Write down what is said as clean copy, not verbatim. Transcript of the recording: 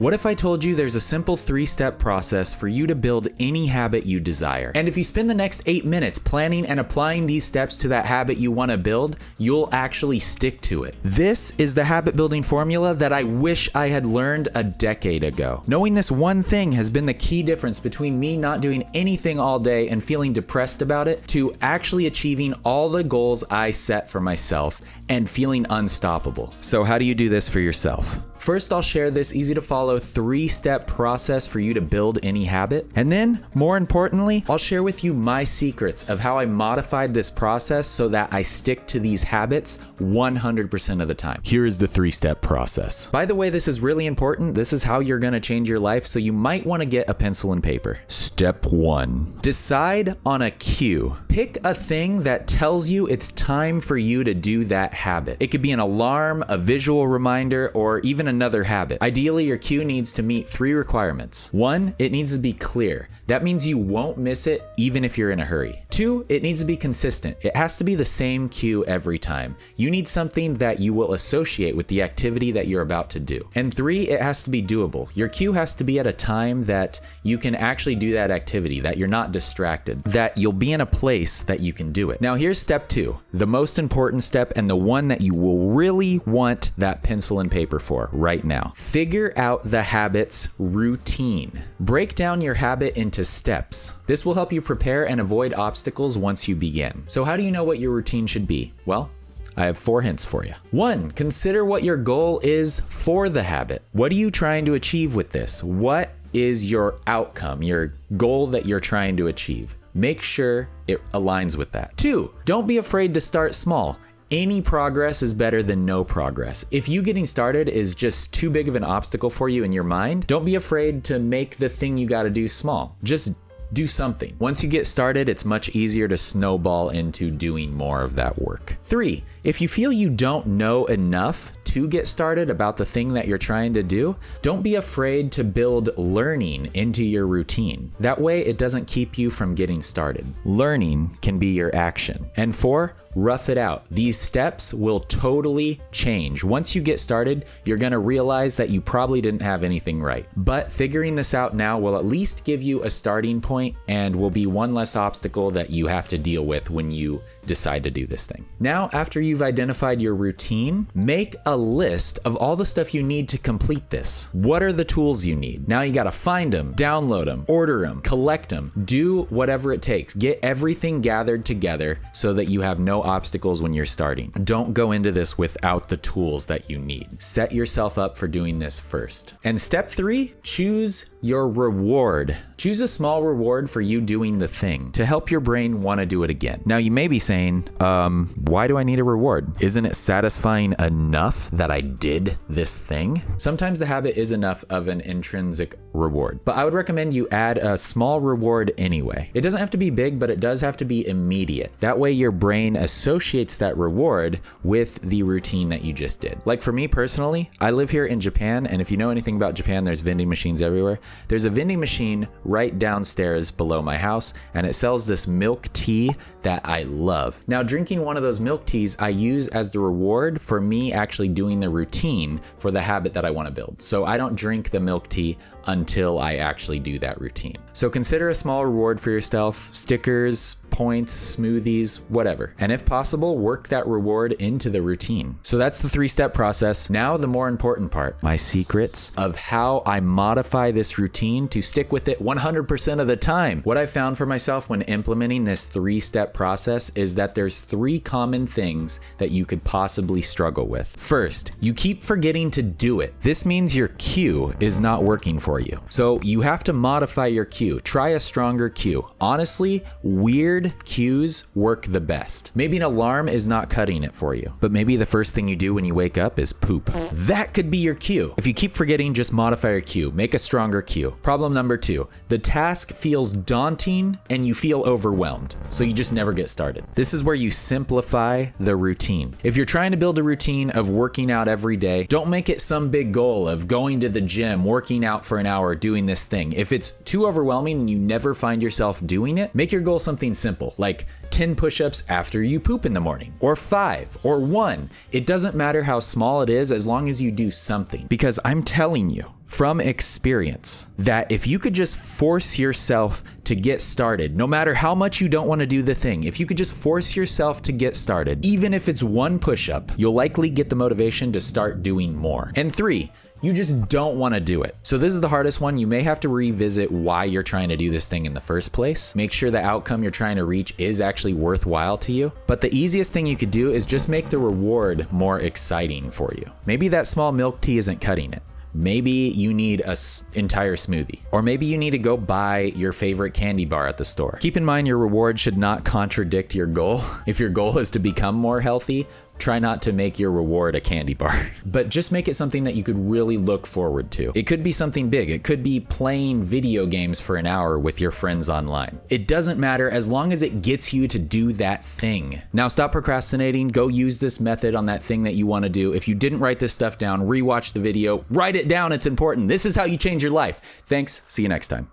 What if I told you there's a simple 3-step process for you to build any habit you desire? And if you spend the next 8 minutes planning and applying these steps to that habit you want to build, you'll actually stick to it. This is the habit building formula that I wish I had learned a decade ago. Knowing this one thing has been the key difference between me not doing anything all day and feeling depressed about it to actually achieving all the goals I set for myself and feeling unstoppable. So how do you do this for yourself? First, I'll share this easy to follow 3-step process for you to build any habit. And then, more importantly, I'll share with you my secrets of how I modified this process so that I stick to these habits 100% of the time. Here is the 3-step process. By the way, this is really important. This is how you're going to change your life, so you might want to get a pencil and paper. Step 1. Decide on a cue. Pick a thing that tells you it's time for you to do that habit. It could be an alarm, a visual reminder, or even another habit. Ideally, your cue needs to meet 3 requirements. 1, it needs to be clear. That means you won't miss it even if you're in a hurry. 2, it needs to be consistent. It has to be the same cue every time. You need something that you will associate with the activity that you're about to do. And 3, it has to be doable. Your cue has to be at a time that you can actually do that activity, that you're not distracted, that you'll be in a place that you can do it. Now here's step 2, the most important step and the one that you will really want that pencil and paper for right now. Figure out the habit's routine. Break down your habit into steps. This will help you prepare and avoid obstacles once you begin. So how do you know what your routine should be? Well, I have 4 hints for you. 1, consider what your goal is for the habit. What are you trying to achieve with this? What is your outcome, your goal that you're trying to achieve? Make sure it aligns with that. 2, don't be afraid to start small. Any progress is better than no progress. If you getting started is just too big of an obstacle for you in your mind, don't be afraid to make the thing you got to do small. Just do something. Once you get started, it's much easier to snowball into doing more of that work. 3, if you feel you don't know enough to get started about the thing that you're trying to do, don't be afraid to build learning into your routine. That way it doesn't keep you from getting started. Learning can be your action. And 4, rough it out. These steps will totally change. Once you get started, you're going to realize that you probably didn't have anything right. But figuring this out now will at least give you a starting point and will be one less obstacle that you have to deal with when you decide to do this thing. Now, after you've identified your routine, make a list of all the stuff you need to complete this. What are the tools you need? Now you got to find them, download them, order them, collect them, do whatever it takes. Get everything gathered together so that you have no obstacles when you're starting. Don't go into this without the tools that you need. Set yourself up for doing this first. And step 3, choose your reward. Choose a small reward for you doing the thing to help your brain want to do it again. Now you may be saying, why do I need a reward? Isn't it satisfying enough that I did this thing? Sometimes the habit is enough of an intrinsic reward, but I would recommend you add a small reward anyway. It doesn't have to be big, but it does have to be immediate. That way your brain associates that reward with the routine that you just did. Like for me personally, I live here in Japan, and if you know anything about Japan, there's vending machines everywhere. There's a vending machine right downstairs below my house, and it sells this milk tea that I love. Now, drinking one of those milk teas I use as the reward for me actually doing the routine for the habit that I want to build. So I don't drink the milk tea until I actually do that routine. So consider a small reward for yourself, stickers, points, smoothies, whatever. And if possible, work that reward into the routine. So that's the 3-step process. Now the more important part, my secrets of how I modify this routine to stick with it 100% of the time. What I found for myself when implementing this 3-step process is that there's 3 common things that you could possibly struggle with. First, you keep forgetting to do it. This means your cue is not working for you. So you have to modify your cue. Try a stronger cue. Honestly, weird cues work the best. Maybe an alarm is not cutting it for you, but maybe the first thing you do when you wake up is poop. That could be your cue. If you keep forgetting, just modify your cue. Make a stronger cue. Problem number 2, the task feels daunting and you feel overwhelmed, so you just never get started. This is where you simplify the routine. If you're trying to build a routine of working out every day, don't make it some big goal of going to the gym, working out for an hour, doing this thing. If it's too overwhelming and you never find yourself doing it, make your goal something simple. simple, like 10 push-ups after you poop in the morning, or 5, or 1. It doesn't matter how small it is as long as you do something. Because I'm telling you from experience that if you could just force yourself to get started, no matter how much you don't want to do the thing, if you could just force yourself to get started, even if it's 1 push-up, you'll likely get the motivation to start doing more. And 3, you just don't want to do it. So this is the hardest one. You may have to revisit why you're trying to do this thing in the first place. Make sure the outcome you're trying to reach is actually worthwhile to you. But the easiest thing you could do is just make the reward more exciting for you. Maybe that small milk tea isn't cutting it. Maybe you need an entire smoothie, or maybe you need to go buy your favorite candy bar at the store. Keep in mind your reward should not contradict your goal. If your goal is to become more healthy, try not to make your reward a candy bar, but just make it something that you could really look forward to. It could be something big. It could be playing video games for an hour with your friends online. It doesn't matter as long as it gets you to do that thing. Now stop procrastinating. Go use this method on that thing that you want to do. If you didn't write this stuff down, rewatch the video, write it down. It's important. This is how you change your life. Thanks. See you next time.